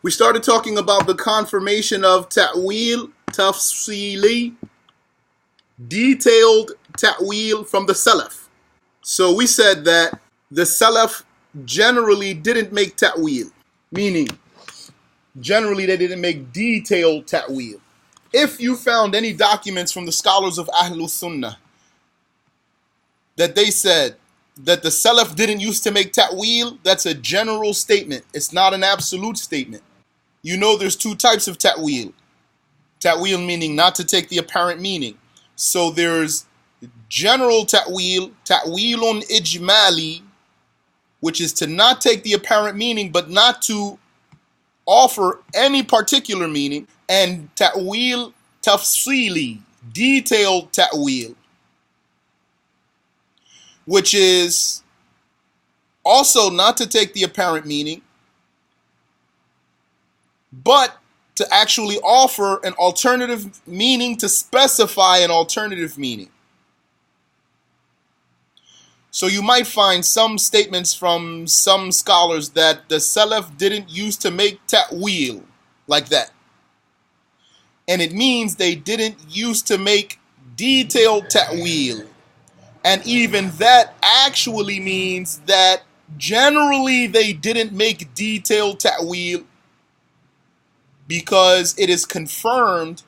We started talking about the confirmation of ta'wil, tafsili, detailed ta'wil from the Salaf. So we said that the Salaf generally didn't make ta'wil, meaning generally they didn't make detailed ta'wil. If you found any documents from the scholars of Ahlul Sunnah that they said that the Salaf didn't used to make ta'wil, that's a general statement. It's not an absolute statement. You know there's two types of ta'wil. Ta'wil meaning not to take the apparent meaning. So there's general ta'wil, ta'wilun ijmali, which is to not take the apparent meaning but not to offer any particular meaning, and ta'wil tafsili, detailed ta'wil, which is also not to take the apparent meaning but to actually offer an alternative meaning, to specify an alternative meaning. So you might find some statements from some scholars that the Salaf didn't used to make ta'wil like that. And it means they didn't used to make detailed ta'wil. And even that actually means that generally they didn't make detailed ta'wil, because it is confirmed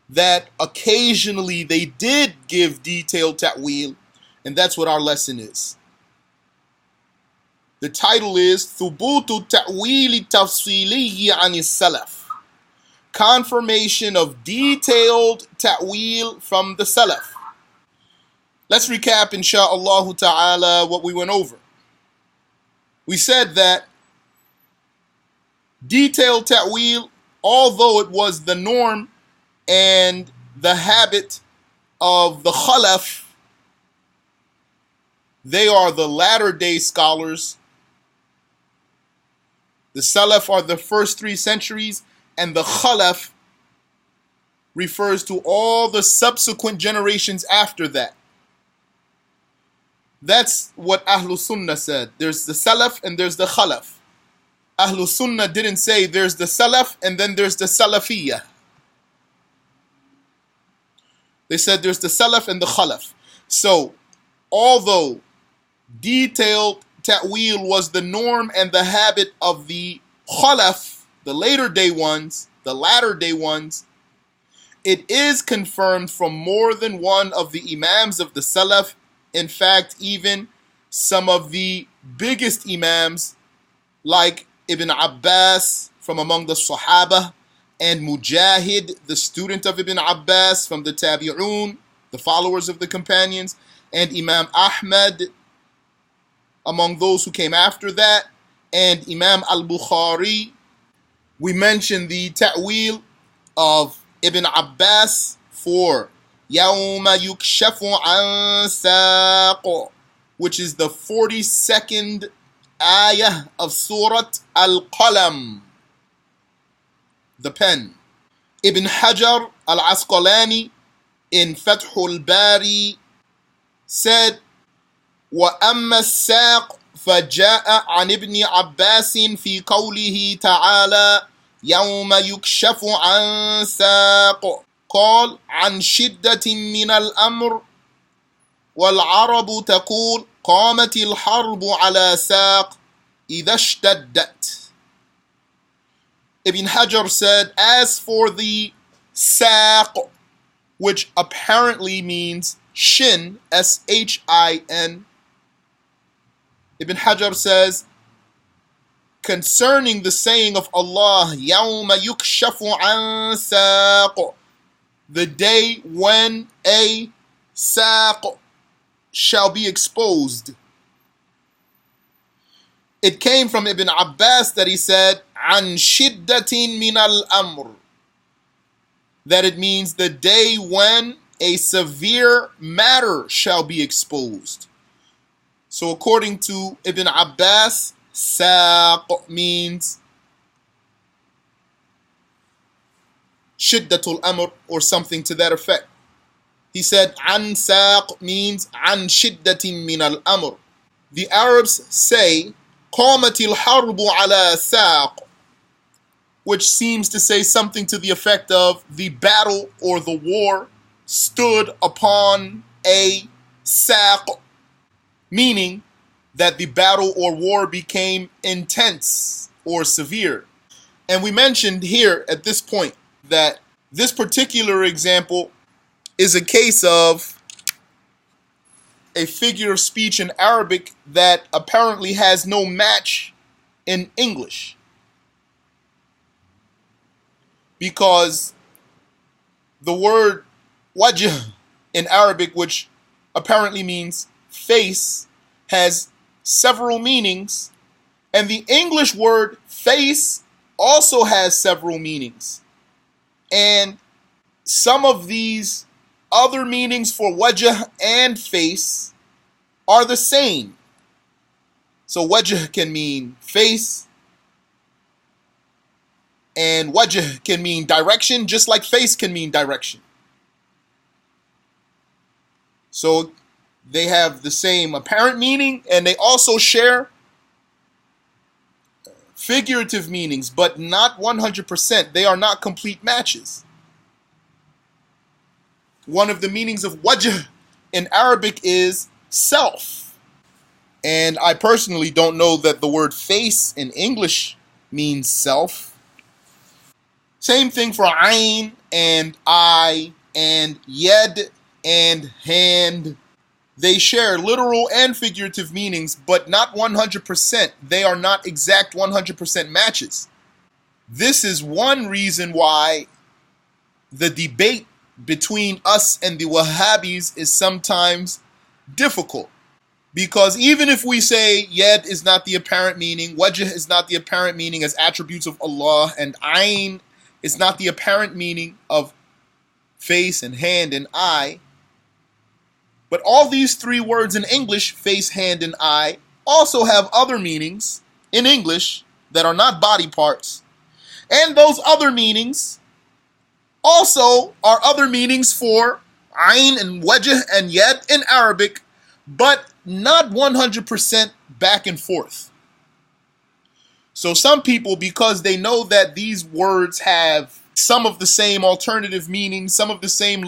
that occasionally they did give detailed ta'wil, and that's what our lesson is. The title is Thubutu Ta'wili Tafsiliyi Ani Salaf, confirmation of detailed ta'wil from the Salaf. Let's recap, insha'Allah ta'ala, what we went over. We said that detailed ta'wil, although it was the norm and the habit of the Khalaf, they are the latter day scholars. The Salaf are the first 3 centuries, and the Khalaf refers to all the subsequent generations after that. That's what Ahlul Sunnah said. There's the Salaf and there's the Khalaf. Ahlul Sunnah didn't say there's the Salaf and then there's the Salafiyah. They said there's the Salaf and the Khalaf. So, although detailed ta'wil was the norm and the habit of the Khalaf, the latter day ones, it is confirmed from more than one of the Imams of the Salaf. In fact, even some of the biggest Imams, like Ibn Abbas from among the Sahaba, and Mujahid, the student of Ibn Abbas from the Tabi'un, the followers of the companions, and Imam Ahmad among those who came after that, and Imam al-Bukhari. We mentioned the ta'wil of Ibn Abbas for يَوْمَ يُكْشَفُ عَنْ سَاقٍ, which is the 42nd ayah of Surat Al-Qalam, the pen. Ibn Hajar al-Asqalani in Fathul Bari said, وَأَمَّا السَّاقُ فَجَاءَ عَنْ ابْنِ عَبَّاسٍ فِي قَوْلِهِ تَعَالَى يَوْمَ يُكْشَفُ عَنْ سَاقٍ قال عن شدة من الأمر والعرب تقول قامت الحرب على ساق إذا اشتدت. Ibn Hajar said, as for the saq, which apparently means shin, S-H-I-N, Ibn Hajar says, concerning the saying of Allah, يَوْمَ يُكْشَفُ عَنْ سَاقٍ, the day when a saq shall be exposed. It came from Ibn Abbas that he said, عَنْ شِدَّةٍ مِنَ الْأَمْرِ, that it means the day when a severe matter shall be exposed. So according to Ibn Abbas, saq means shiddatul amr, or something to that effect. He said, an saq means an shiddatin min al-amr. The Arabs say, قامت الحرب على ساق, which seems to say something to the effect of the battle or the war stood upon a saq, meaning that the battle or war became intense or severe. And we mentioned here at this point that this particular example is a case of a figure of speech in Arabic that apparently has no match in English. Because the word wajh in Arabic, which apparently means face, has several meanings, and the English word face also has several meanings. And some of these other meanings for wajh and face are the same. So wajh can mean face, and wajh can mean direction, just like face can mean direction. So they have the same apparent meaning, and they also share figurative meanings, but not 100%. They are not complete matches. One of the meanings of wajh in Arabic is self. And I personally don't know that the word face in English means self. Same thing for ayn and eye and yed and hand. They share literal and figurative meanings, but not 100%. They are not exact 100% matches. This is one reason why the debate between us and the Wahhabis is sometimes difficult. Because even if we say yed is not the apparent meaning, wajh is not the apparent meaning as attributes of Allah, and ayn is not the apparent meaning of face and hand and eye, but all these three words in English, face, hand, and eye, also have other meanings in English that are not body parts. And those other meanings also are other meanings for ayn and wajh and yad in Arabic, but not 100% back and forth. So some people, because they know that these words have some of the same alternative meanings, some of the same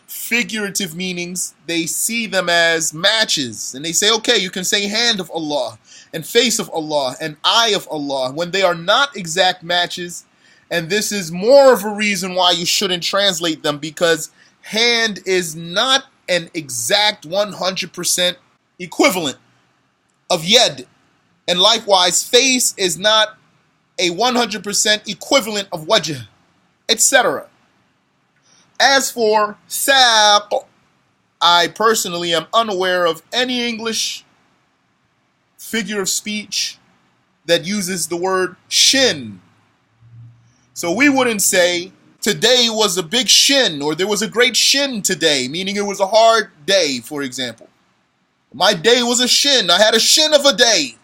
figurative meanings, they see them as matches, and they say, okay, you can say hand of Allah and face of Allah and eye of Allah, when they are not exact matches. And this is more of a reason why you shouldn't translate them, because hand is not an exact 100% equivalent of yed, and likewise face is not a 100% equivalent of wajh, etc. As for saq, I personally am unaware of any English figure of speech that uses the word shin. So we wouldn't say today was a big shin, or there was a great shin today, meaning it was a hard day, for example. My day was a shin. I had a shin of a day.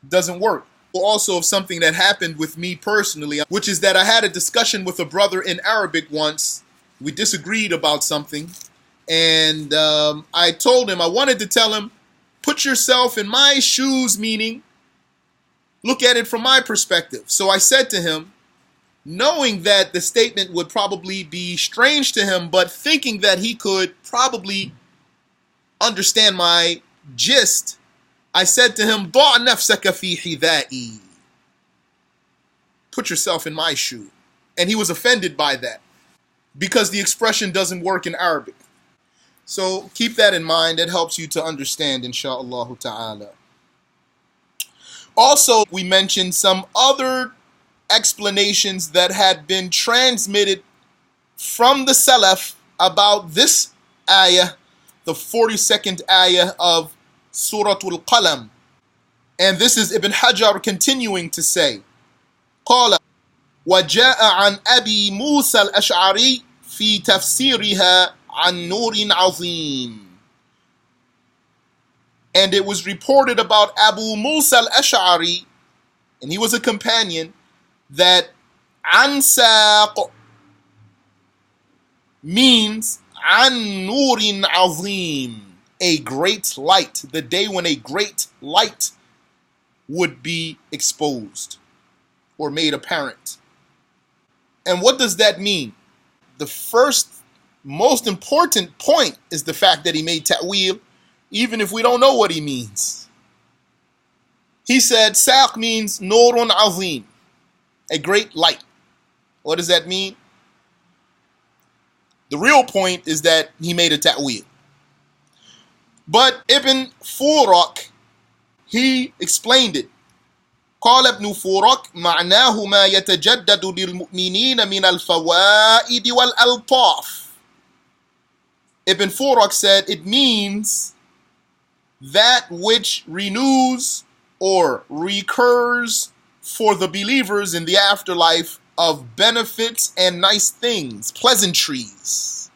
It doesn't work. Also of something that happened with me personally, which is that I had a discussion with a brother in Arabic once. We disagreed about something, and I told him, I wanted to tell him, put yourself in my shoes, meaning look at it from my perspective. So I said to him, knowing that the statement would probably be strange to him, but thinking that he could probably understand my gist, I said to him, ضع نفسك في حذائي. Put yourself in my shoe. And he was offended by that, because the expression doesn't work in Arabic. So keep that in mind. It helps you to understand, insha'Allah ta'ala. Also, we mentioned some other explanations that had been transmitted from the Salaf about this ayah, the 42nd ayah of Surah Al-Qalam. And this is Ibn Hajar continuing to say, قال وجاء عن أبي موسى الأشعري في تفسيرها عن نور عظيم. And it was reported about Abu Musa al-Ash'ari, and he was a companion, that ansaq means an nurin azim, a great light, the day when a great light would be exposed. or made apparent. And what does that mean? The first most important point is the fact that he made ta'wil, even if we don't know what he means. He said saq means nurun azim, a great light. What does that mean? The real point is that he made a ta'wil. But Ibn Furak, he explained it. قال ابن فورك معناه ما يتجدد للمؤمنين من الفوائد والألطاف. Ibn Furak said it means that which renews or recurs for the believers in the afterlife of benefits and nice things, pleasantries.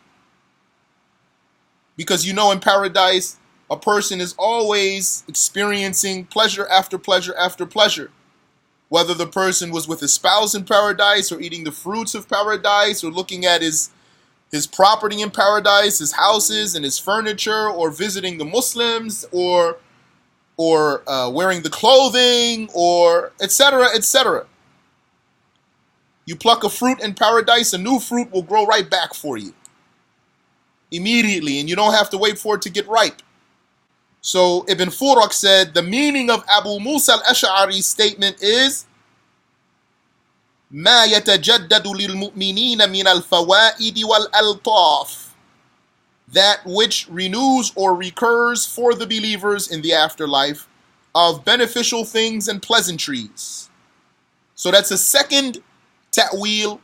Because you know in paradise, a person is always experiencing pleasure after pleasure after pleasure. Whether the person was with his spouse in paradise or eating the fruits of paradise or looking at his property in paradise, his houses and his furniture, or visiting the Muslims, or wearing the clothing, or etc., etc. You pluck a fruit in paradise, a new fruit will grow right back for you immediately, and you don't have to wait for it to get ripe. So Ibn Furak said the meaning of Abu Musa al-Ash'ari's statement is ما يتجدد للمؤمنين من الفوائد والألطاف, that which renews or recurs for the believers in the afterlife of beneficial things and pleasantries. So that's a second ta'wil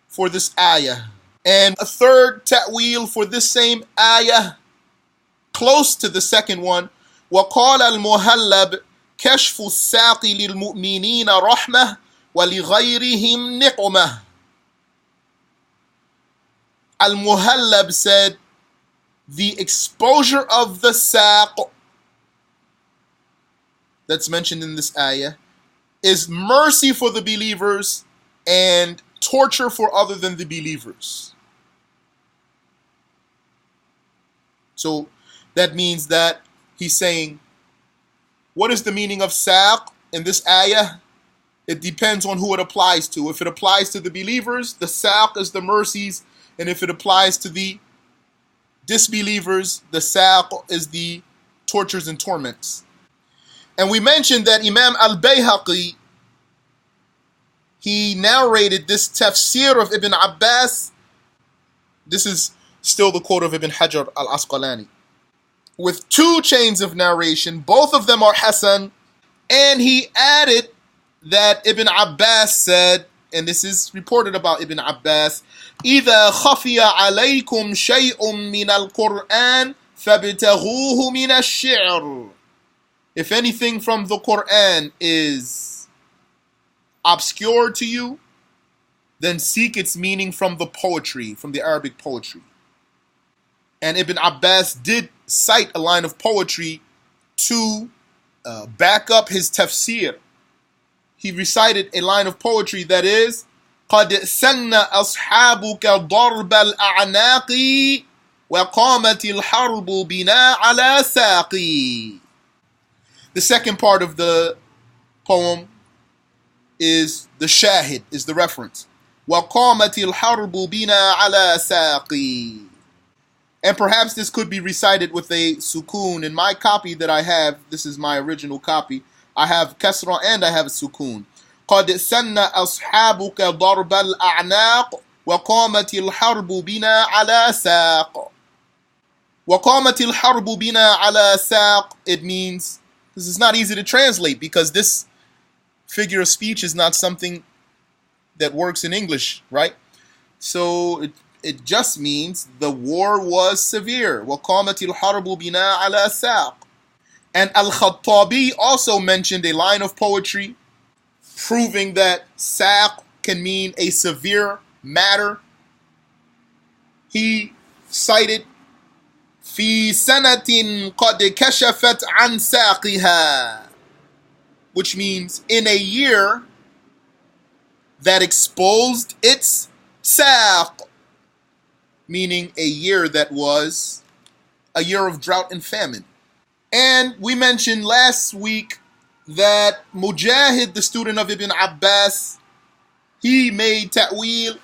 for this ayah. And a third ta'wil for this same ayah, close to the second one, وَقَالَ الْمُهَلَّبِ كَشْفُ السَّاقِ لِلْمُؤْمِنِينَ رَحْمَةً وَلِغَيْرِهِمْ نِقْمَةً. Al-Muhallab said, the exposure of the saq that's mentioned in this ayah is mercy for the believers and torture for other than the believers. So that means that he's saying, what is the meaning of saq in this ayah? It depends on who it applies to. If it applies to the believers, the saq is the mercies, and if it applies to the disbelievers, the saq is the tortures and torments. And we mentioned that Imam al-Bayhaqi, he narrated this tafsir of Ibn Abbas. This is still the quote of Ibn Hajar al-Asqalani, with two chains of narration. Both of them are Hasan. And he added that Ibn Abbas said, and this is reported about Ibn Abbas, إِذَا خَفِيَ عَلَيْكُمْ شَيْءٌ مِّنَ الْقُرْآنِ فَابْتَغُوهُ مِنَ الشِّعْرِ. If anything from the Qur'an is obscure to you, then seek its meaning from the poetry, from the Arabic poetry. And Ibn Abbas did cite a line of poetry to back up his tafsir. He recited a line of poetry that is, قَدْ سَنَّ أَصْحَابُكَ ضَرْبَ الْأَعْنَاقِ وَقَامَتِ الْحَرْبُ بِنَا عَلَى سَاقِي. The second part of the poem is the shahid, is the reference. وَقَامَتِ الْحَرْبُ بِنَا عَلَى سَاقِي. And perhaps this could be recited with a sukoon. In my copy that I have, this is my original copy, I have kasra and I have a sukoon. قَدْ سَنَّ أَصْحَابُكَ ضَرْبَ الْأَعْنَاقِ وَقَامَتِ الْحَرْبُ بِنَا عَلَى سَاقٍ. وَقَامَتِ الْحَرْبُ بِنَا عَلَى سَاقٍ. It means, this is not easy to translate because this figure of speech is not something that works in English, right? So it just means the war was severe. وَقَامَتِ الْحَرْبُ بِنَا عَلَى سَاقٍ. And Al-Khattabi also mentioned a line of poetry proving that saq can mean a severe matter. He cited في سنة قد كشفت عن ساقها, which means in a year that exposed its saq, meaning a year that was a year of drought and famine. And we mentioned last week that Mujahid, the student of Ibn Abbas, he made ta'wil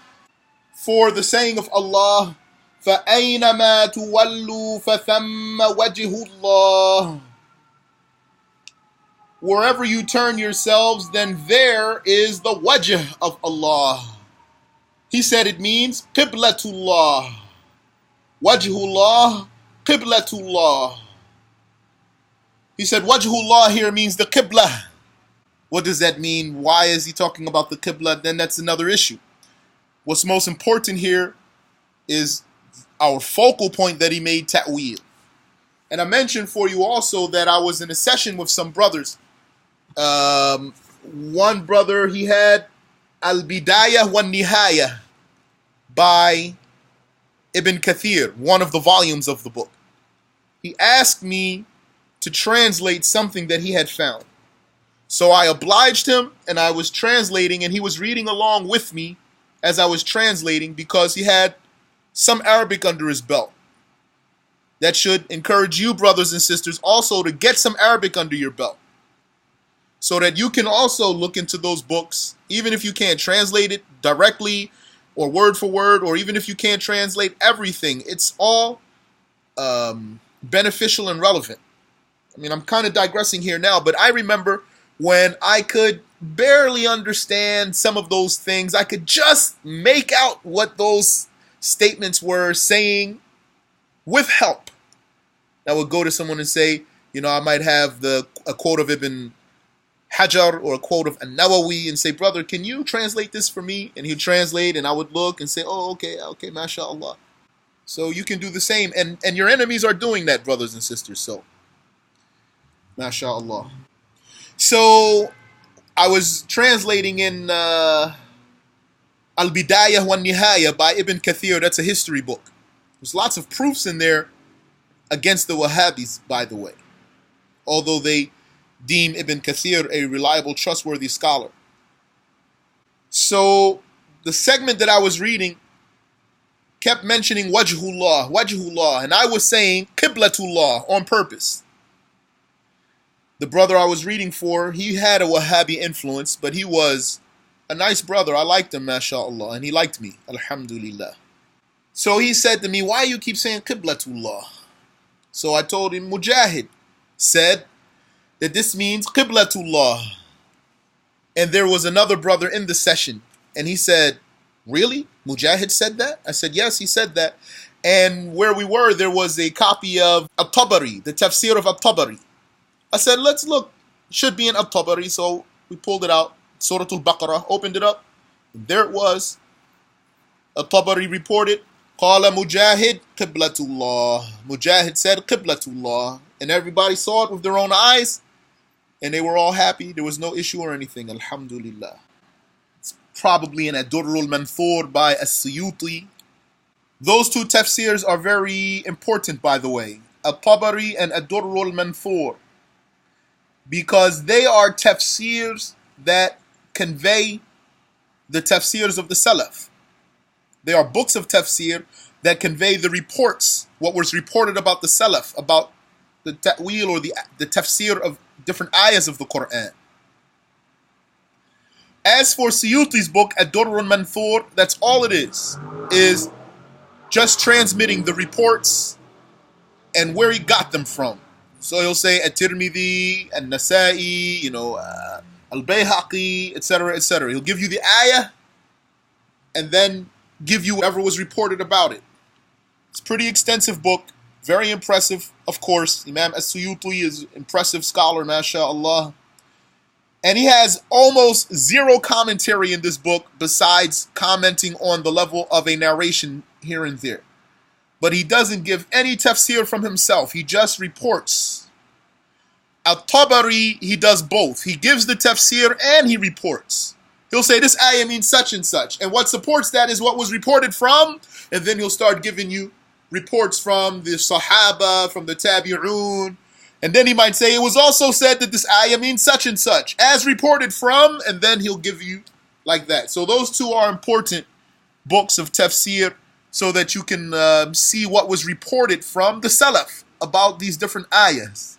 for the saying of Allah, فَأَيْنَمَا تُوَلُّوا فَثَمَّ وَجْهُ اللَّهِ. Wherever you turn yourselves, then there is the wajh of Allah. He said it means qiblatullah. Wajhullah, qiblatullah. He said wajhullah here means the qibla. What does that mean? Why is he talking about the qibla? Then that's another issue. What's most important here is our focal point that he made ta'wil. And I mentioned for you also that I was in a session with some brothers. One brother, he had Al-Bidayah wa Nihayah by Ibn Kathir, one of the volumes of the book. He asked me to translate something that he had found. So I obliged him, and I was translating, and he was reading along with me as I was translating because he had some Arabic under his belt. That should encourage you, brothers and sisters, also to get some Arabic under your belt so that you can also look into those books, even if you can't translate it directly or word for word, or even if you can't translate everything. It's all beneficial and relevant. I mean, I'm kind of digressing here now, but I remember when I could barely understand some of those things. I could just make out what those statements were saying with help. I would go to someone and say, you know, I might have a quote of Ibn Hajar or a quote of An-Nawawi and say, brother, can you translate this for me? And he'd translate, and I would look and say, oh, okay, mashallah. So you can do the same. And your enemies are doing that, brothers and sisters. So, mashallah. So I was translating in Al-Bidayah wa Nihayah by Ibn Kathir. That's a history book. There's lots of proofs in there against the Wahhabis, by the way, although they deem Ibn Kathir a reliable, trustworthy scholar. So the segment that I was reading kept mentioning wajhullah, and I was saying qiblatullah on purpose. The brother I was reading for, he had a Wahhabi influence, but he was a nice brother. I liked him, mashallah, and he liked me, alhamdulillah. So he said to me, why you keep saying qiblatullah? So I told him, Mujahid said that this means qiblatullah. And there was another brother in the session, and he said, really? Mujahid said that? I said, yes, he said that. And where we were, there was a copy of At-Tabari, the tafsir of At-Tabari. I said, let's look. It should be in At-Tabari. So we pulled it out, Surah Al-Baqarah, opened it up, and there it was. At-Tabari reported, Qala Mujahid qiblatullah. Mujahid said qiblatullah. And everybody saw it with their own eyes, and they were all happy. There was no issue or anything, alhamdulillah. It's probably an Ad-Durrul Manthur by As-Suyuti. Those two tafsirs are very important, by the way, At-Tabari and Ad-Durrul Manthur, because they are tafsirs that convey the tafsirs of the Salaf. They are books of tafsir that convey the reports, what was reported about the Salaf, about the ta'wil or the tafsir of different ayahs of the Qur'an. As for Suyuti's book, Ad-Durr al-Manthur, that's all it is just transmitting the reports and where he got them from. So he'll say At-Tirmidhi, An-Nasa'i, Al-Bayhaqi, etc., etc. He'll give you the ayah and then give you whatever was reported about it. It's a pretty extensive book, very impressive, of course. Imam As-Suyuti is an impressive scholar, mashallah. And he has almost zero commentary in this book besides commenting on the level of a narration here and there. But he doesn't give any tafsir from himself. He just reports. At-Tabari, he does both. He gives the tafsir and he reports. He'll say this ayah means such and such. And what supports that is what was reported from. And then he'll start giving you reports from the Sahaba, from the Tabi'un. And then he might say it was also said that this ayah means such and such, as reported from, and then he'll give you like that. So those two are important books of tafsir so that you can see what was reported from the Salaf about these different ayahs.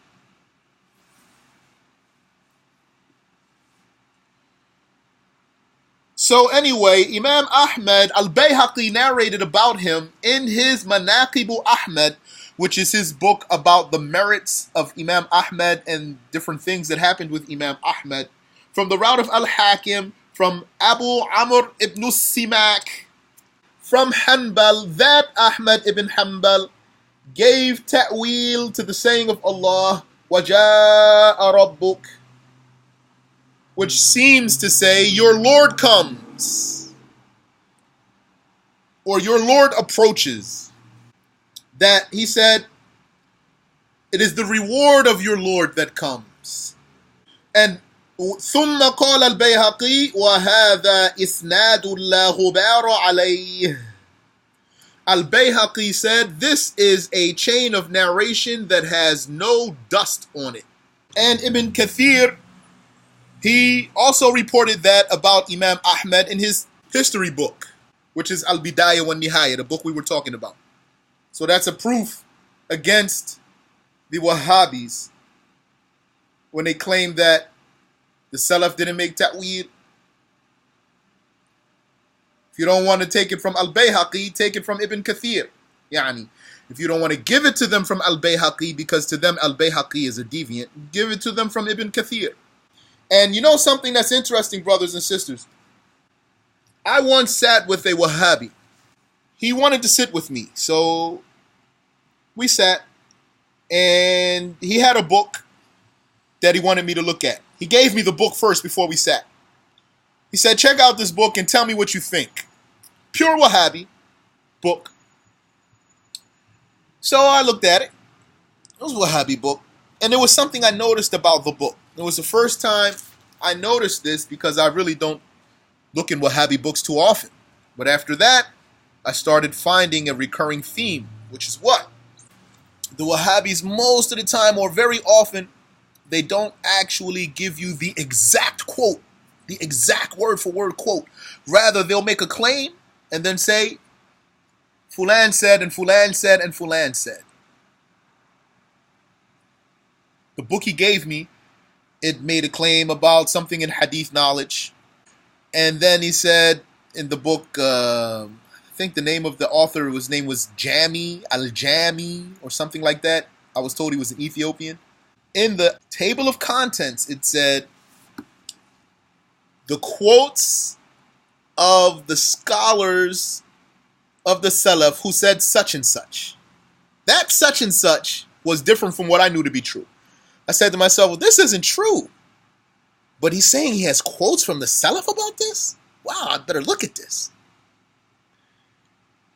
So anyway, Imam Ahmad, al-Bayhaqi narrated about him in his Manaqibu Ahmad, which is his book about the merits of Imam Ahmad and different things that happened with Imam Ahmad, from the route of Al-Hakim, from Abu Amr ibn Simak, from Hanbal, that Ahmad ibn Hanbal gave ta'wil to the saying of Allah, وَجَاءَ رَبُّكَ, which seems to say, your Lord comes, or your Lord approaches. That he said, it is the reward of your Lord that comes. And ثم قال البيهقي وهذا إسناد لا غبار عليه. Al-Bayhaqi said, this is a chain of narration that has no dust on it. And Ibn Kathir, he also reported that about Imam Ahmad in his history book, which is Al-Bidayah wa Nihaya, the book we were talking about. So that's a proof against the Wahhabis when they claim that the Salaf didn't make ta'wil. If you don't want to take it from Al-Bayhaqi, take it from Ibn Kathir. Yani, if you don't want to give it to them from Al-Bayhaqi, because to them Al-Bayhaqi is a deviant, give it to them from Ibn Kathir. And you know something that's interesting, brothers and sisters? I once sat with a Wahhabi. He wanted to sit with me, so we sat, and he had a book that he wanted me to look at. He gave me the book first before we sat. He said, check out this book and tell me what you think. Pure Wahhabi book. So I looked at it. It was a Wahhabi book. And there was something I noticed about the book. It was the first time I noticed this, because I really don't look in Wahhabi books too often. But after that, I started finding a recurring theme, which is what? The Wahhabis most of the time, or very often, they don't actually give you the exact quote, the exact word for word quote. Rather, they'll make a claim and then say, Fulan said, and Fulan said, and Fulan said. The book he gave me, it made a claim about something in hadith knowledge. And then he said in the book, I think the name of the author, his name was Jami, Al-Jami, or something like that. I was told he was an Ethiopian. In the table of contents, it said, the quotes of the scholars of the Salaf who said such and such. That such and such was different from what I knew to be true. I said to myself, well, this isn't true. But he's saying he has quotes from the Salaf about this? Wow, I better look at this.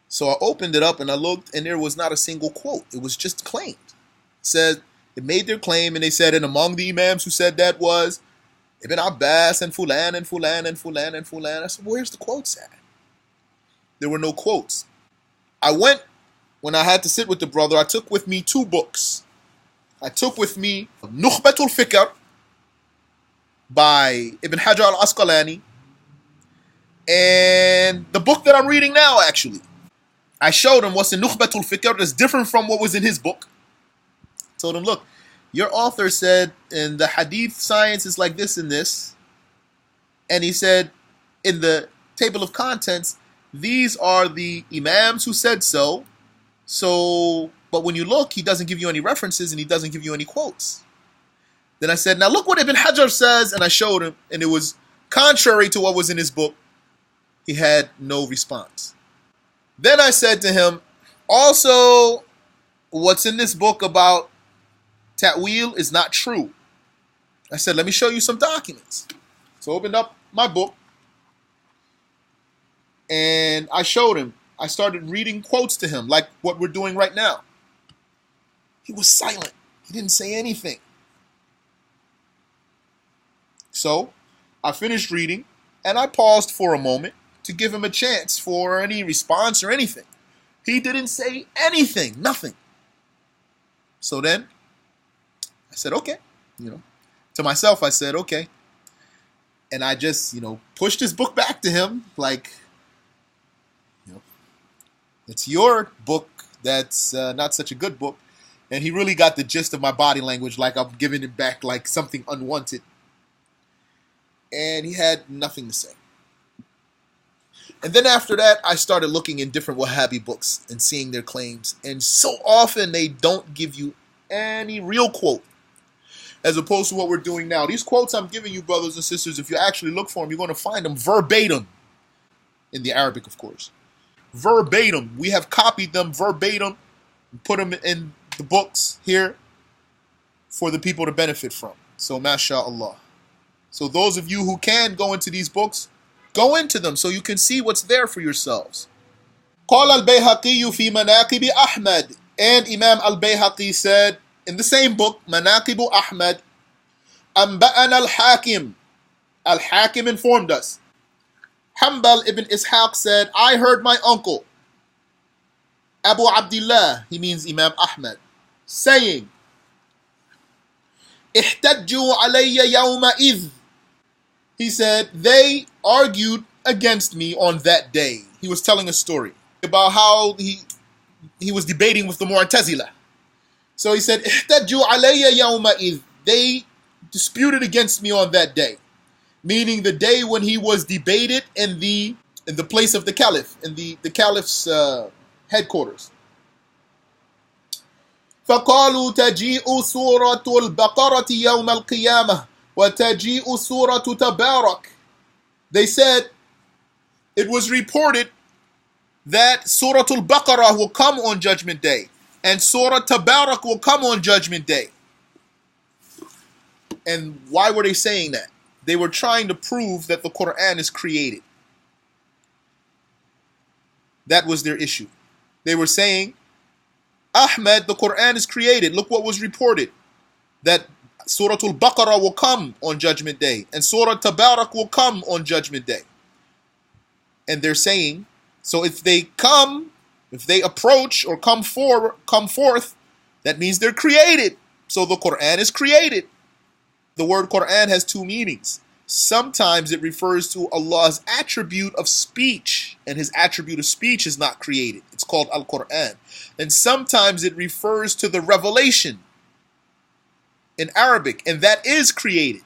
So I opened it up and I looked, and there was not a single quote. It was just claimed. It said, it made their claim, and they said, and among the Imams who said that was Ibn Abbas and Fulan and Fulan and Fulan and Fulan. I said, where's the quotes at? There were no quotes. I went, when I had to sit with the brother, I took with me two books. I took with me Nukhbatul Fikr by Ibn Hajar al-Asqalani, and the book that I'm reading now, actually. I showed him what's in Nukhbatul Fikr that's different from what was in his book. I told him, look, your author said in the hadith science is like this and this. And he said in the table of contents, these are the Imams who said so. So, but when you look, he doesn't give you any references and he doesn't give you any quotes. Then I said, now look what Ibn Hajar says. And I showed him, and it was contrary to what was in his book. He had no response. Then I said to him, also, what's in this book about ta'wil is not true. I said, let me show you some documents. So I opened up my book, and I showed him. I started reading quotes to him, like what we're doing right now. He was silent. He didn't say anything. So I finished reading, and I paused for a moment to give him a chance for any response or anything. He didn't say anything, nothing. So then I said, okay, to myself, I said, okay. And I just, pushed his book back to him, like, it's your book that's not such a good book. And he really got the gist of my body language, like I'm giving it back like something unwanted. And he had nothing to say. And then after that, I started looking in different Wahhabi books and seeing their claims. And so often they don't give you any real quote, as opposed to what we're doing now. These quotes I'm giving you, brothers and sisters, if you actually look for them, you're going to find them verbatim, in the Arabic, of course. Verbatim. We have copied them verbatim and put them in the books here for the people to benefit from. So, mashallah. So those of you who can go into these books, go into them so you can see what's there for yourselves. قال البيهقي في مناقب أحمد. And Imam al-Bayhaqi said in the same book, مناقب أحمد, أنبأنا الحاكم. Al-Hakim informed us. Hanbal ibn Ishaq said, I heard my uncle, Abu Abdullah, he means Imam Ahmad, saying, احتجوا علي يومئذ. He said, they argued against me on that day. He was telling a story about how he was debating with the Mu'tazila. So he said, احتجوا علي يومئذ. They disputed against me on that day. Meaning the day when he was debated in the place of the Caliph, in the Caliph's headquarters. فقالوا تجيء سورة البقرة يوم القيامة وتجيء سورة تبارك. They said, it was reported that Surah Al-Baqarah will come on Judgment Day, and Surah Tabarak will come on Judgment Day. And why were they saying that? They were trying to prove that the Qur'an is created. That was their issue. They were saying, Ahmed, the Qur'an is created. Look what was reported. That Surah Al-Baqarah will come on Judgment Day, and Surah Tabarak will come on Judgment Day. And they're saying, so if they approach or come forth, that means they're created. So the Qur'an is created. The word Qur'an has two meanings. Sometimes it refers to Allah's attribute of speech, and his attribute of speech is not created. It's called Al-Qur'an. And sometimes it refers to the revelation in Arabic, and that is created.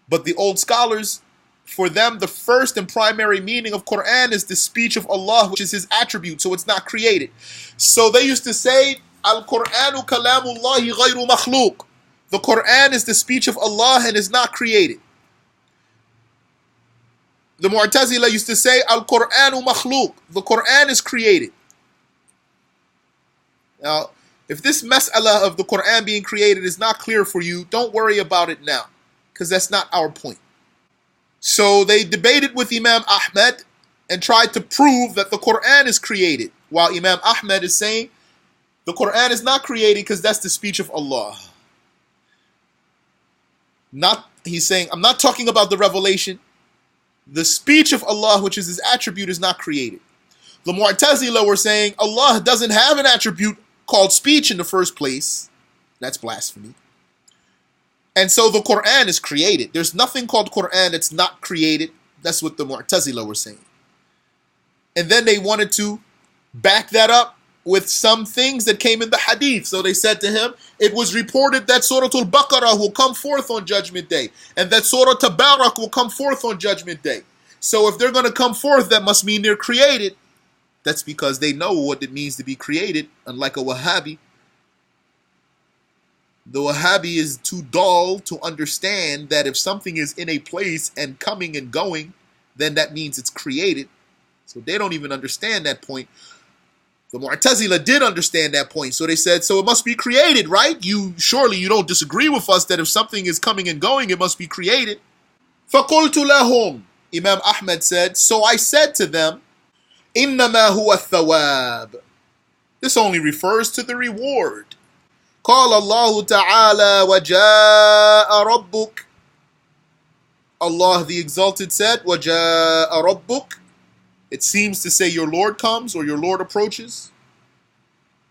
But the old scholars, for them, the first and primary meaning of Qur'an is the speech of Allah, which is his attribute, so it's not created. So they used to say, Al-Qur'anu kalamullahi ghayru makhluq. The Qur'an is the speech of Allah and is not created. The Mu'tazila used to say, Al-Qur'anu makhluq. The Qur'an is created. Now, if this mas'ala of the Qur'an being created is not clear for you, don't worry about it now, because that's not our point. So they debated with Imam Ahmad and tried to prove that the Qur'an is created, while Imam Ahmad is saying the Qur'an is not created because that's the speech of Allah. He's saying, I'm not talking about the revelation. The speech of Allah, which is his attribute, is not created. The Mu'tazila were saying Allah doesn't have an attribute called speech in the first place. That's blasphemy. And so the Qur'an is created. There's nothing called Qur'an that's not created. That's what the Mu'tazila were saying. And then they wanted to back that up with some things that came in the hadith. So they said to him, it was reported that Surah Al-Baqarah will come forth on Judgment Day, and that Surah Tabarak will come forth on Judgment Day. So if they're going to come forth, that must mean they're created. That's because they know what it means to be created, unlike a Wahhabi. The Wahhabi is too dull to understand that if something is in a place and coming and going, then that means it's created. So they don't even understand that point. The Mu'tazila did understand that point. So they said, so it must be created, right? Surely you don't disagree with us that if something is coming and going, it must be created. فَقُلْتُ لَهُمْ, Imam Ahmad said, so I said to them, إِنَّمَا هُوَ الثَّوَابِ. This only refers to the reward. قَالَ اللَّهُ تَعَالَى وَجَاءَ رَبُّكَ. Allah the Exalted said, وَجَاءَ رَبُّكَ. It seems to say your Lord comes or your Lord approaches.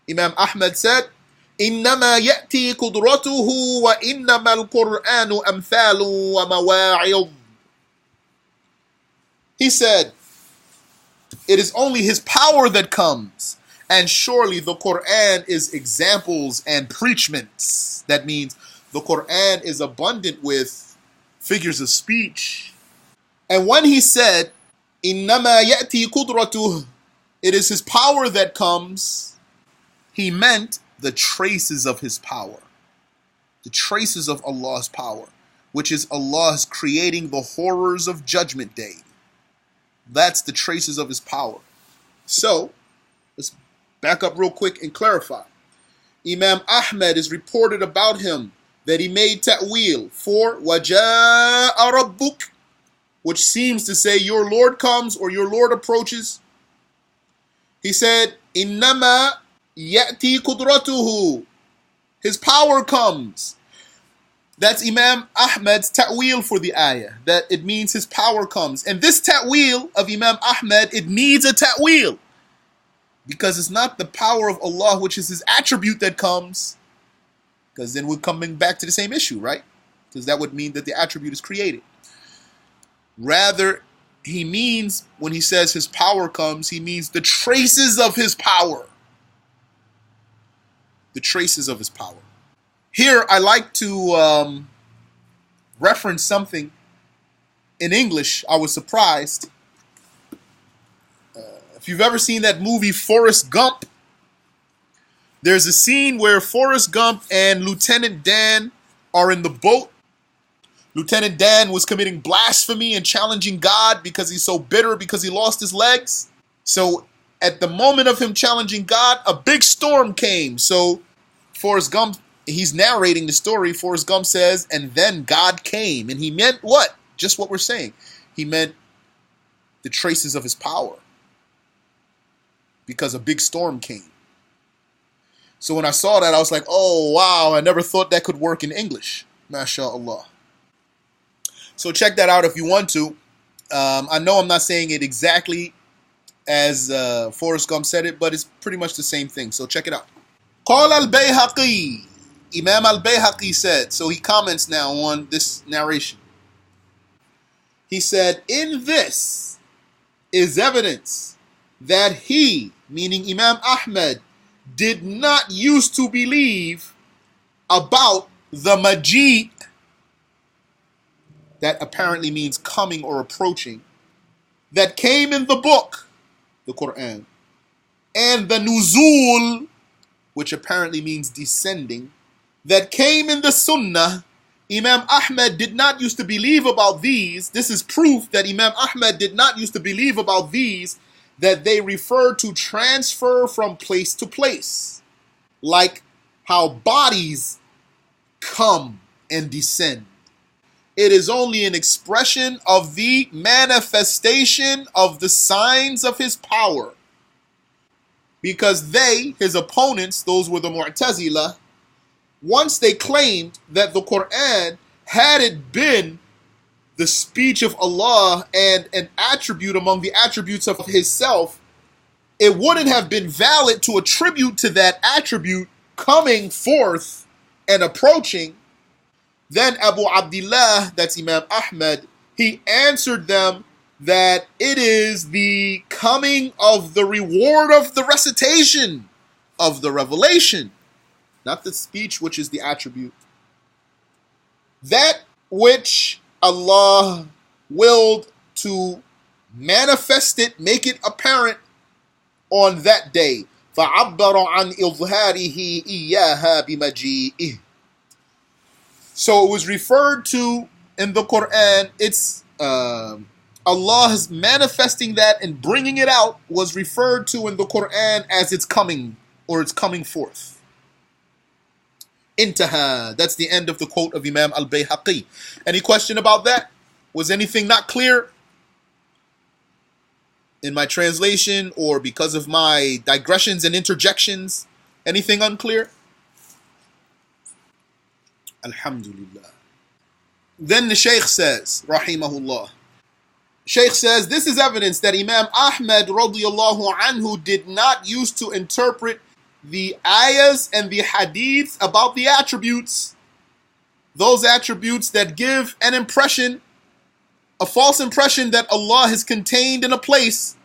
Imam Ahmad said, إِنَّمَا يَأْتِي قُدْرَتُهُ وَإِنَّمَا الْقُرْآنُ أَمْثَالٌ وَمَوَاعِظٌ. He said, it is only his power that comes, and surely the Qur'an is examples and preachments. That means the Qur'an is abundant with figures of speech. And when he said, إِنَّمَا يَأْتِي قُدْرَتُهُ, it is his power that comes. He meant the traces of his power. The traces of Allah's power, which is Allah's creating the horrors of Judgment Day. That's the traces of his power. So, let's back up real quick and clarify. Imam Ahmad is reported about him that he made ta'wil for وَجَاءَ رَبُّكَ, which seems to say your Lord comes or your Lord approaches. He said, إِنَّمَا يَأْتِي قُدْرَتُهُ, his power comes. That's Imam Ahmad's ta'wil for the ayah, that it means his power comes. And this ta'wil of Imam Ahmad, it needs a ta'wil, because it's not the power of Allah, which is his attribute, that comes, because then we're coming back to the same issue, right? Because that would mean that the attribute is created. Rather, he means, when he says his power comes, he means the traces of his power. The traces of his power. Here, I like to reference something in English. I was surprised. If you've ever seen that movie Forrest Gump, there's a scene where Forrest Gump and Lieutenant Dan are in the boat. Lieutenant Dan was committing blasphemy and challenging God because he's so bitter because he lost his legs. So at the moment of him challenging God, a big storm came. So Forrest Gump, he's narrating the story. Forrest Gump says, and then God came. And he meant what? Just what we're saying. He meant the traces of his power, because a big storm came. So when I saw that, I was like, oh, wow, I never thought that could work in English. MashaAllah. So check that out if you want to. I know I'm not saying it exactly as Forrest Gump said it, but it's pretty much the same thing. So check it out. Qala al-Bayhaqi. Imam al-Bayhaqi said, so he comments now on this narration. He said, in this is evidence that he, meaning Imam Ahmad, did not used to believe about the Majid, that apparently means coming or approaching, that came in the book, the Qur'an, and the Nuzul, which apparently means descending, that came in the Sunnah. Imam Ahmad did not used to believe about these. This is proof that Imam Ahmad did not used to believe about these, that they refer to transfer from place to place, like how bodies come and descend. It is only an expression of the manifestation of the signs of his power. Because they, his opponents, those were the Mu'tazila, once they claimed that the Qur'an, had it been the speech of Allah and an attribute among the attributes of his self, it wouldn't have been valid to attribute to that attribute coming forth and approaching. Then Abu Abdullah, that's Imam Ahmad, he answered them that it is the coming of the reward of the recitation of the revelation, not the speech, which is the attribute. That which Allah willed to manifest it, make it apparent on that day. فَعَبَّرَ عَنْ إِظْهَارِهِ إِيَّاهَا بِمَجِيئِهِ. So it was referred to in the Qur'an, it's Allah's manifesting that and bringing it out was referred to in the Qur'an as its coming, or its coming forth. Intaha. That's the end of the quote of Imam al-Bayhaqi. Any question about that? Was anything not clear in my translation, or because of my digressions and interjections? Anything unclear? Alhamdulillah. Then the Shaykh says, rahimahullah. Shaykh says, this is evidence that Imam Ahmad radiyallahu anhu did not used to interpret the ayahs and the hadiths about the attributes, those attributes that give an impression, a false impression that Allah is contained in a place,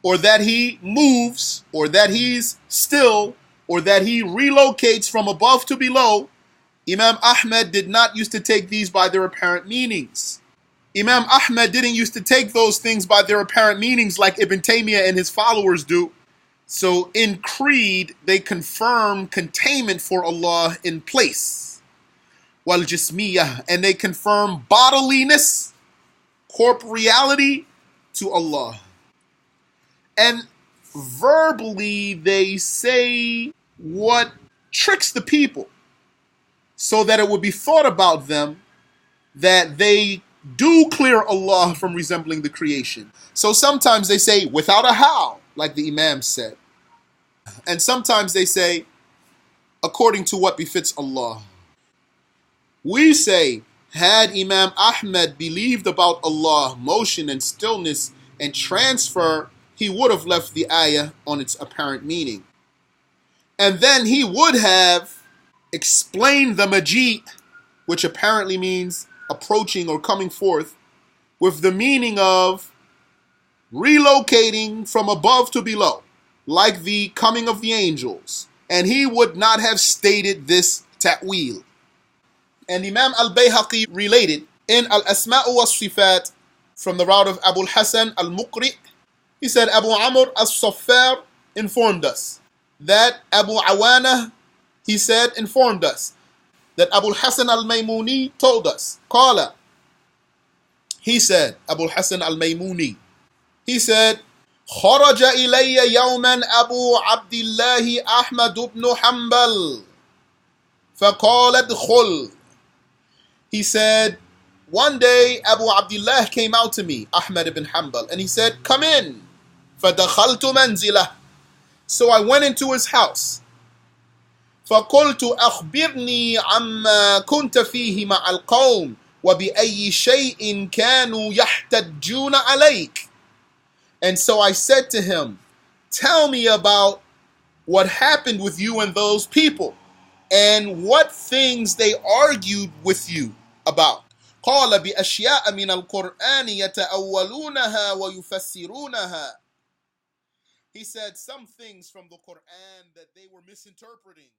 or that he moves, or that he's still, or that he relocates from above to below. Imam Ahmad did not used to take these by their apparent meanings. Imam Ahmad didn't used to take those things by their apparent meanings like Ibn Taymiyyah and his followers do. So in creed, they confirm containment for Allah in place. Wal jismiyah, and they confirm bodiliness, corporeality to Allah. And verbally, they say what tricks the people so that it would be thought about them that they do clear Allah from resembling the creation. So sometimes they say without a how, like the Imams said. And sometimes they say according to what befits Allah. We say, had Imam Ahmad believed about Allah, motion and stillness and transfer, he would have left the ayah on its apparent meaning. And then he would have explained the Majid, which apparently means approaching or coming forth, with the meaning of relocating from above to below, like the coming of the angels. And he would not have stated this ta'wil. And Imam al-Bayhaqi related in Al-Asma'u was-Sifat from the route of Abu al-Hasan al-Muqri. He said Abu Amr al-Saffar informed us that Abu Awana, he said, informed us that Abu al-Hasan al-Maymuni told us. Qala, he said, Abu al-Hasan al-Maymuni, he said, خرج إلي يوما أبو عبد الله أحمد بن حنبل فقال ادخل. He said, one day Abu Abdullah came out to me, Ahmad ibn Hanbal, and he said, come in. فَدَخَلْتُ مَنْزِلَهُ. So I went into his house. فَقُلْتُ أَخْبِرْنِي عَمَّا كُنْتَ فِيهِ مَعَ الْقَوْمِ وَبِأَيِّ شَيْءٍ كَانُوا يَحْتَجُّونَ عَلَيْكَ. And so I said to him, tell me about what happened with you and those people, and what things they argued with you about. قال بأشياء من القرآن يتأولونها ويفسرونها. He said some things from the Qur'an that they were misinterpreting.